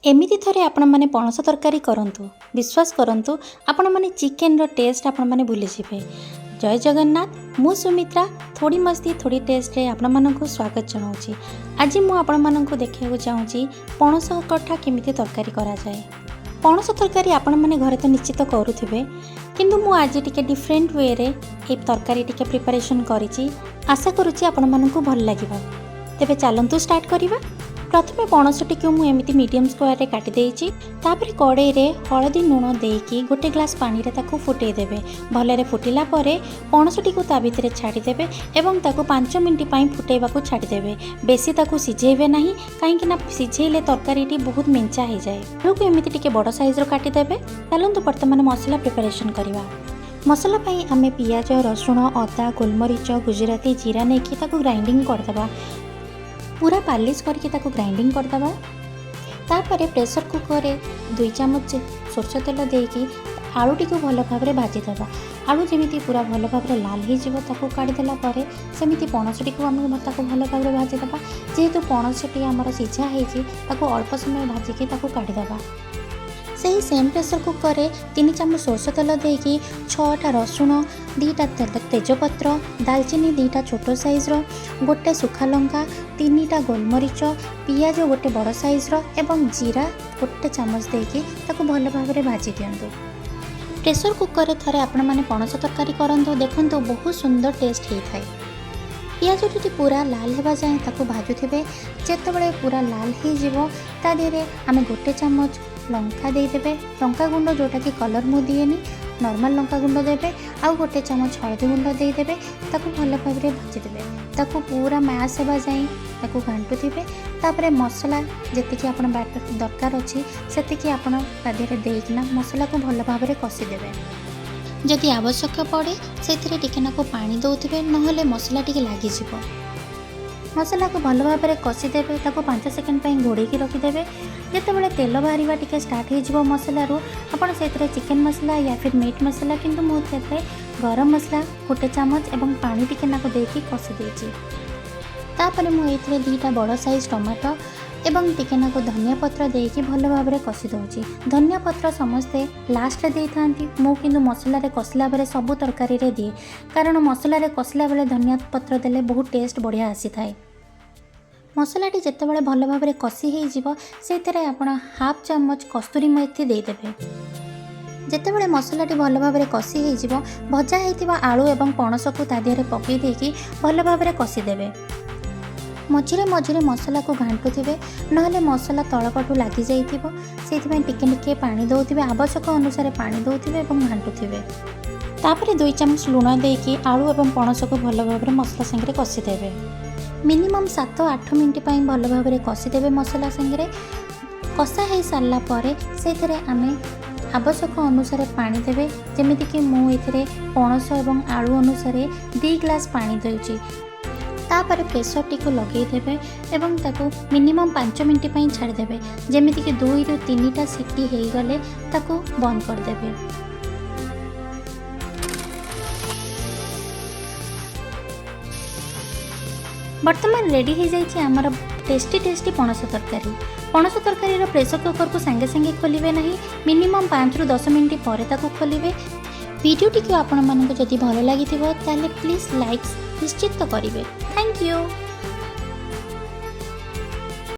एमिति थरे आपण माने पणस तरकारी करंतु विश्वास करंतु आपण माने चिकेन रो टेस्ट आपण माने भूली जिवे। जय जगन्नाथ, मु सुमित्रा थोड़ी मस्ती थोड़ी टेस्ट रे आपण मानकु स्वागत जनाउची। आज मु आपण मानकु देखियाकु चाहूची पणस कठा केमिति तरकारी करा जाए। पणस तरकारी आपण माने घरे तो निश्चित करूथिबे, किंतु मु आज टिके डिफरेंट वे रे ए तरकारी टिके प्रिपरेशन करिची। आशा करूची आपण मानकु भल लागिबा। तेबे चलंतु स्टार्ट करिबा। प्रथमे पणसटी को मुझे मीडियम स्क्वायर रे काटी देइची। तापर कड़ाई रे हलदी लुण देकी गोटे ग्लास पानी रे ताकू फुटई देबे। भलरे फुटिला परे पणसटी को ता भितरे छाड़ी देबे एवं ताकू 5 मिनिट पई फुटेबाकू छाड़ी देबे। बेसी ताकू सिझेबे नाही, काहेकि ना सिझेले तरकारीटी बहुत मेंचा हो जाए। आलू को एमिति टिके बड़ साइज रो काटी देबे। चलंतु वर्तमान मसला प्रिपरेशन करबा। मसला पई आमे पियाज, रसुण, अदा, गोलमरीच, गुजराती, जीरा नेकी ताकू ग्राइंडिंग कर देबा। पूरा पालिश करके ताकू ग्राइंडिंग करदबा। तापर प्रेशर कुकर रे 2 चम्मच सोरष तेल देकी आलूटी को भल भाव में भाजीदेवा। आलू जमी पूरा भल भाव में लाल हो काढ़ीदेला सेमती पणसटी को आम भल भाव में भाजीदेवा। जेहेतु पणसटी आमर सीझा हो अल्प समय भाजिकी काढ़ीदेवा। से सेम प्रेशर कुकर रे 3 चम्मच सोरष तेल देकी 6टा रसुण, 2टा तेजपत्र, दालचीनी 2टा छोट साइज रो, गोटे सुखा लंका, 3टा गोलमरीच, पियाज गोटे बड़ साइज रो एवं जीरा गोटे चम्मच देकी ताको भल भाव में भाजी दियंतु। प्रेशर कुकर रे थरे आपण माने पणस तरकारी करंतु, देखंतु बहुत सुंदर टेस्ट हेई थाए। पियाजटी पूरा लाल हेबा जाए ताको भाजुथिबे। जेतेबेले पूरा लाल हेई जिवो ता देरे आमे गोटे चम्मच लंका देदेबे। लंका गुंड जोटा कि कलर मु दिएनी, नॉर्मल लंका गुंड देबे। आउ गोटे चम्मच हळदी गुंड देदेबे। ताको भल भाव में भाजीदेबे। ताको पूरा मैश हेबा जाए ताको घांटुथिबे। तापरे मसला जेतिकी आपण दरकार अछि सेतिकी आपण तादेरे देइकिना मसला को भल भाव में कषिदेबे। जदि आवश्यक पड़े से टिकेनाको पानी दौथिबे, नहले मसला टिके लागी जिवो। मसला को भल भाव में कषिदेबे। ताको 5 सेकेंड पई घोड़ेकी रखिदेबे। जेतेबेले तेल बाहरिबा टिके स्टार्ट हो जिवो मसलारू, आपण सेतरे चिकेन मसला या फिर मीट मसला, किंतु मु सेतरे गरम मसला गोटे चम्मच एवं पानी टिके नाको देकी कषि देछि। तापर मु एथरे 2टा बड़ साइज टमाटो एवं टिके नाको धनिया पत्र देकी भल भाव में कषि दउछि। धनिया पत्र समस्ते लास्ट रे देई थांती, मु किंतु मसला रे कषिला बेले सबु तरकारी रे दिए, कारण मसला रे कषिला बेले धनिया पत्र देले बहुत टेस्ट बढ़िया आसी थाए। मसलाटी जितेबाला भल भाव में कषि हो से आप हाफ चम्मच कस्तूरी मेथी देदेवे। जितेबाला मसलाटी भल भाव में कषि हो भजा होता आलू एवं पणस को तादिहरे पकई देकी भल भाव में कषिदेवे। मझिरे मझिरे मसला को घांटुथिबे, नहले मसला तलपटू लगी जाइथिबो। सेथिबे टिके टिके पानी दउथिबे, आवश्यक अनुसार पानी दउथिबे एवं घांटुथिबे। तापरे 2 चम्मच लुण देकी आलू एवं पणस को भल भाव में मसला संगे कषिदेवे। मिनिमम 7-8 मिनिट पई भल भाव में कषिदेवे। मसला संगे कषा हो सारा पर से आमे आवश्यक अनुसार पानी देवे। जमीती कि मु एथिरे पणस एवं आलू अनुसार 2 ग्लास पानी देउची। तापर प्रेशर टी को लगे देवे एवं ताको मिनिमम 5 मिनिट पई छाड़ी देवे। जमीती कि 2 ରୁ 3टा सीटी हो गले ताको बंद कर देवे। वर्तमान रेडी हो जाइए आमर टेस्टी टेस्टी पणस तरकारी। पणस तरकारी प्रेशर कुकर को सांगे सांगे खोलिबे नहीं, मिनिमम 5 ରୁ 10 मिनिट पर ताको खोलिबे। वीडियोटी को आपण मानक जदि भल लागिथिबो ताले प्लीज लाइक निश्चित करिवे। Thank you.